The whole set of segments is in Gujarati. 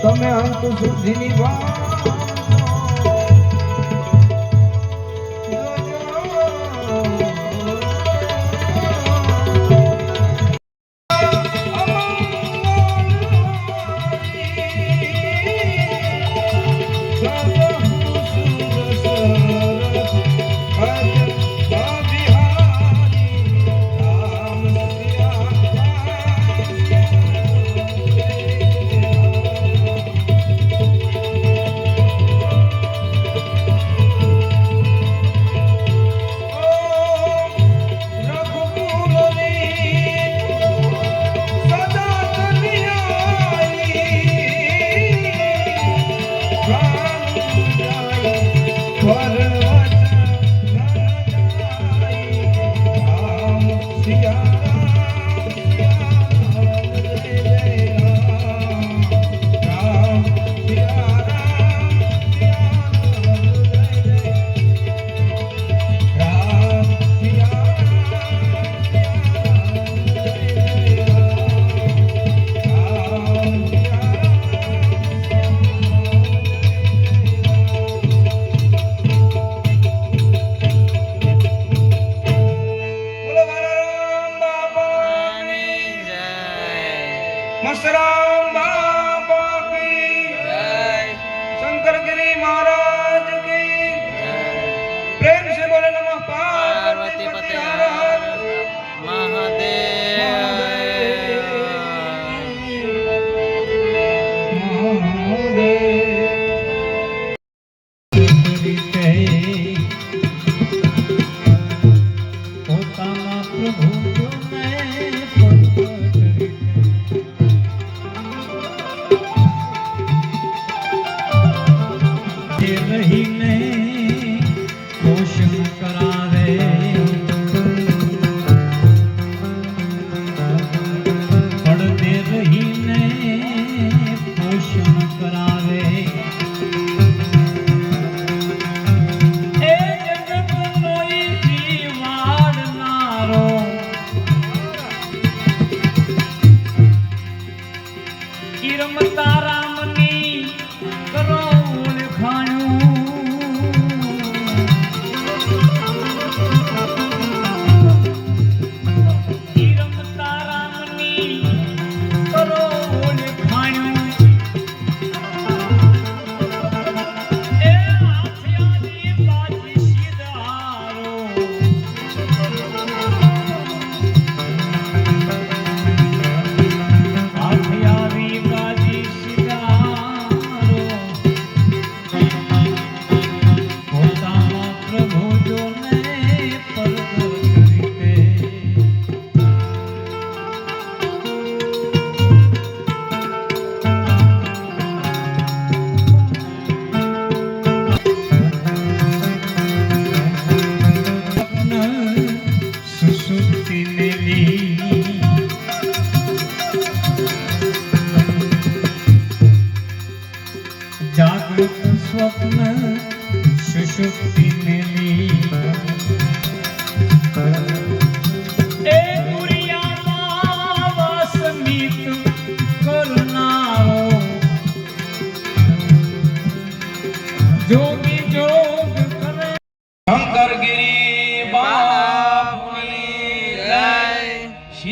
તમે અંત સુધીની વાત मसराम बाबा की जय, शंकर गिरी महाराज की जय, प्रेम से बोले नमः पार्वती पते हर हर महादेव।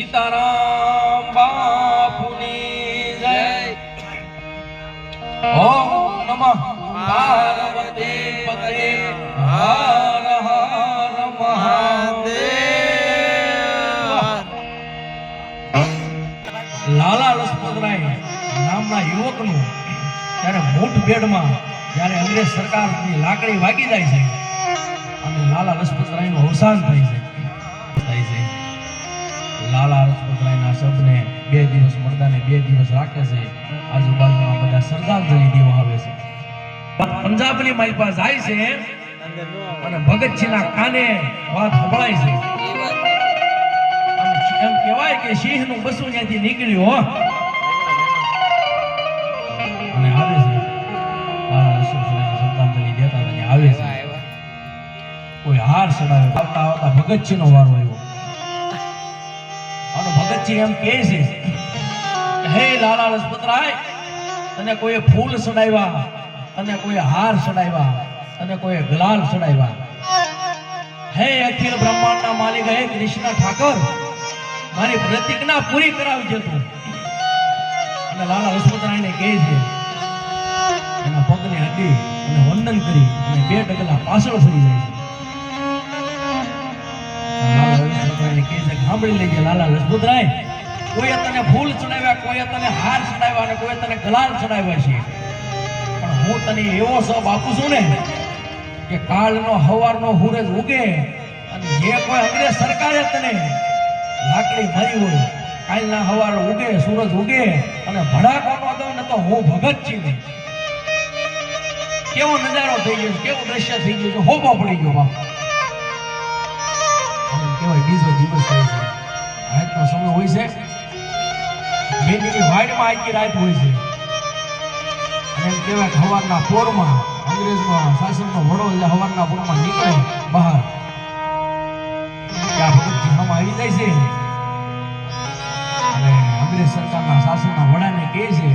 સીતારામ બાપુની જય. ઓમ નમઃ પાર્વતી પતે હર હર મહાદેવ. લાલા લજપતરાય નામના યુવકનું ત્યારે મુઠભેડમાં જ્યારે અંગ્રેજ સરકારની લાકડી વાગી જાય છે અને લાલા લજપતરાયનું અવસાન થાય છે. લાલા લજપતરાયના શબને 2 દિવસ મરદાને 2 દિવસ રાખે છે. આજુબાજુના બધા શ્રદ્ધાંજલિ દેવા આવે છે. પંજાબની માલપા જાય છે અને ભગતસિંહના કાને વાત સંભળાય છે અને એમ કહેવાય કે સિંહનું બસું ત્યાંથી નીકળ્યું અને આવે છે. લાલા લજપતરાયને શ્રદ્ધાંજલિ દેતા અને આવે છે. કોઈ હાર ચડાવ્યો. આવતા આવતા ભગતસિંહનો વારો આવ્યો અને ભગતસિંહ એમ કહે છે કે હે લાલા લજપતરાય, તને કોઈ ફૂલ ચડાવ્યા, તને કોઈ હાર ચડાવ્યા, તને કોઈ ગલાલ ચડાવ્યા. હે અખિલ બ્રહ્માંડના માલિક, હે કૃષ્ણ ઠાકર, મારી પ્રતિજ્ઞા પૂરી કરાવજે તું. અને લાલા લજપતરાયને કહે છે, એના પગને અડી અને વંદન કરી અને 2 ડગલા પાછળ ફરી જાય છે. લાલા લજપતરાયને કહે છે, સાંભળી લેજે લાલા લજપતરાય, કોઈ તને ફૂલ ચડાવ્યા, કોઈ તને હાર ચડાવ્યા અને કોઈ તને ગલાલ ચડાવ્યા છે, પણ હું તને એવો સબ આપું છું ને કે કાલનો હવારનો સૂરજ ઉગે અને જે કોઈ અંગ્રેજ સરકારે તને લાકડી મારી હોય, કાલના હવાર ઉગે, સૂરજ ઉગે અને ભડાકો ન દઉં ને તો હું ભગતસિંહ નહીં. કેવો નજારો થઈ ગયો, કેવું દ્રશ્ય થઈ ગયું છે, હોબો પડી ગયો બાપ. કહેવાય બીજો દિવસ થાય છે. રાતનો સમય હોય છે, મેદીની વાડમાં આખી રાત હોય છે અને એમ કહેવાય કે હવારના પોરમાં અંગ્રેજનો શાસનનો વડો હવારના પોરમાં નીકળે બહાર, ત્યાં ભગતજી આમાં આવી જાય છે અને અંગ્રેજ સરકારના શાસનના વડાને કહે છે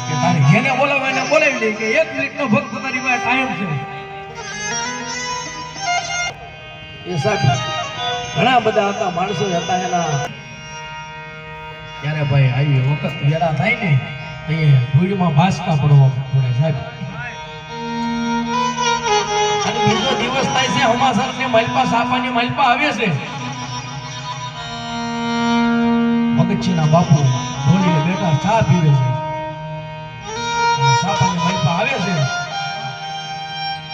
કે તારે જેને બોલાવે એને બોલાવી દે કે 1 મિનિટનો ભક્ત તારી પાસે ટાઈમ છે. એ સાહેબ ઘણા બધા હતા, માણસો હતા એના. ત્યારે ભાઈ આવી વખત વેળા થાય ને તો એ ધૂળમાં ભાસકા પડવા પડે સાહેબ. અને બીજો દિવસ થાય છે, હમાસર ને માલપા સાપાની માલપા આવે છે. ભગતસિંહના બાપુ ઢોલીએ બેઠા ચા પીવે છે અને સાપાની માલપા આવે છે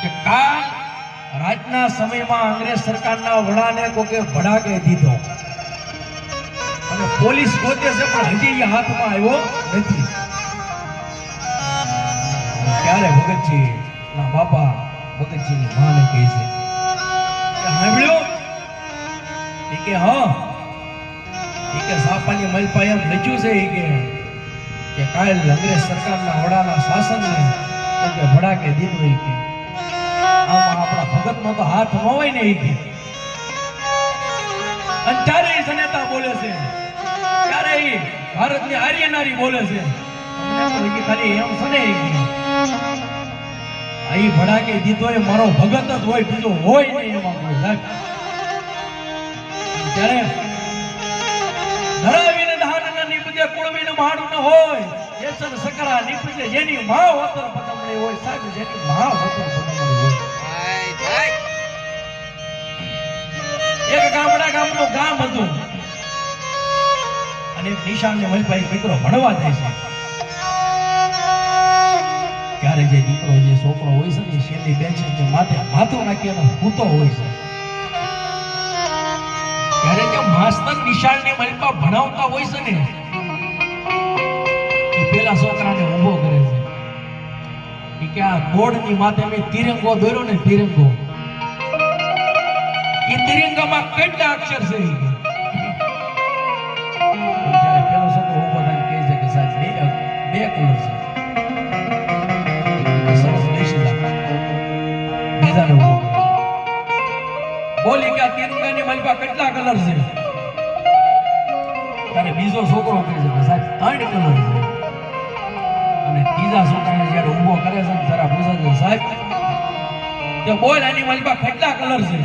કે કાલ રાતના સમયમાં અંગ્રેજ સરકારના વડાને કોકે ભડાકે દીધો અને પોલીસ ગોતે છે પણ હજી એ હાથમાં આવ્યો નથી. ત્યારે ભગતસિંહના બાપા ભગતસિંહની માને કહે છે કે સાંભળ્યું? એ કે હા. એ કે સાપાની માલપા એમ લખ્યું છે કે કાલ અંગ્રેજ સરકારના વડાના શાસનને કોકે ભડાકે દીધો. એ કે આમાં આપણા ભગતનો તો હાથ ન હોય ને. અને ત્યારે એ જનેતા બોલે છે, ત્યારે એ ભારતની આર્ય નારી બોલે છે, ખાલી એમ છે ને અહીં ભડાકે દીધો એ મારો ભગત જ હોય, બીજો હોય નહીં એમાં કોઈ સાહેબ. ત્યારે ધરાવીને ધાન ન નીપજે, કુળવીને માડું ન હોય, એસન સકરા નીપજે જેની માં વતર પદમણી હોય સાહેબ, જેની માં વતર પદમણી હોય. એક ગામનું ગામ હતું અને એક નિશાળને વલભાઈ દીકરો ભણવા જાય છે. ત્યારે જે દીકરો જે છોકરો હોય છે ને છેલ્લી બેન્ચની માથે માથું નાખી અને સૂતો હોય છે. ત્યારે જે માસ્તર નિશાળને વલભા ભણાવતા હોય છે ને એ પેલા છોકરાને ઊભો કરે છે. એ કે આ બોર્ડની માથે મેં તિરંગો દોર્યો ને, તિરંગો, એ તિરંગામાં કેટલા અક્ષર છે? જ્યારે પેલો છોકરો ઉભો થઈને કહે છે કે સાહેબ 2 કલર છે. સરસ બેસી જા. બીજાને ઉભો કરે. બોલી કે આ તિરંગાની માલપા કેટલા કલર છે? ત્યારે બીજો છોકરો કહે છે કે સાહેબ 3 કલર છે. અને ત્રીજા છોકરાને જ્યારે ઉભો કરે છે ને જરા પૂછે છે સાહેબ કે બોલ આની માલપા કેટલા કલર છે?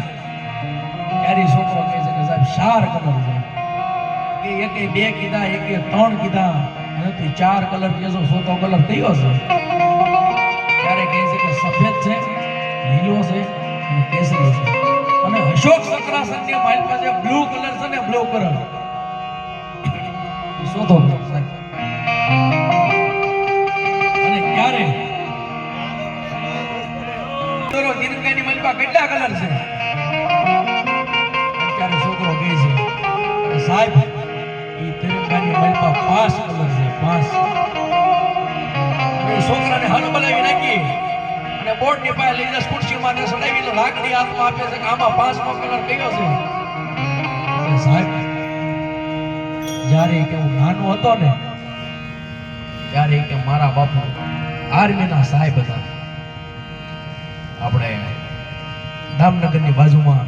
ત્યારે છોકરો કહે છે કે સાહેબ 4 કલર છે. કે એકે 2 કીધા, એકે 3 કીધા, અને તું 4 કલર કેસો, સોતો કલર કયો છે? ત્યારે કહે છે કે સફેદ છે, લીલો છે અને કેસરી છે. અને અશોક ચક્રાસનની માલમાં જે બ્લુ કલર છે ને, બ્લુ કલર સોતો કલર સાહેબ. અને ક્યારે તોરો તિરંગાની માલમાં કેટલા કલર છે? ત્યારે છોકરો કહે છે સાહેબ ઈ તિરંગાની માલમાં 5 કલર છે, 5. અને છોકરાને હાલ બોલાવી નાખી અને બોર્ડની પાસે લઈ જઈને ખુરશીમાં ને સડાવી તો લાકડી હાથમાં આપે છે કે આમાં 5મો કલર કયો છે? અને સાહેબ જ્યારે કે હું નાનો હતો ને ત્યારે કે મારા બાપુ આર્મીના સાહેબ હતા. આપણે દામનગરની બાજુમાં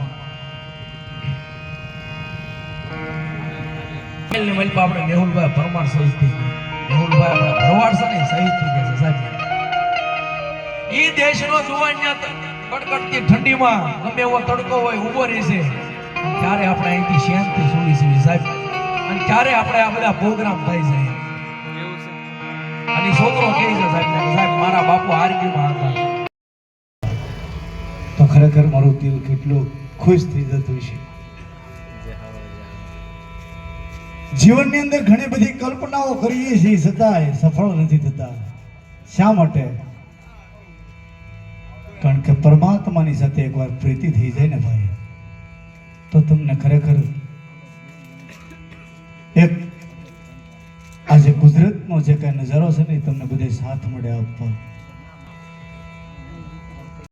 આપણે મેહુલભાઈ પરમાર શહીદ થઈ ગયા. મેહુલભાઈ આપણા ભરવાડ છે ને શહીદ થઈ ગયા છે સાહેબ. ઈ દેશનો જુવાન કડકડતી ઠંડીમાં ગમે એવો તડકો હોય ઊભો રહેશે, ત્યારે આપણે અહીંથી શાંતિ છોડી છે સાહેબ. અને ત્યારે આપણે આ બધા પ્રોગ્રામ થાય છે. અને છોકરો કહે છે સાહેબ મારા બાપુ આર્મીમાં હતા. તો ખરેખર મારું દિલ કેટલું ખુશ થઈ જતું છે. જીવનની અંદર ઘણી બધી કલ્પનાઓ કરીએ છીએ છતાંય સફળ નથી થતા. શા માટે? કારણ કે પરમાત્માની સાથે એકવાર પ્રીતિ થઈ જાય ને ભાઈ, તો તમને ખરેખર એક આજે કુદરતનો જે કઈ નજારો છે ને તમને બધે સાથ મળે આપવા.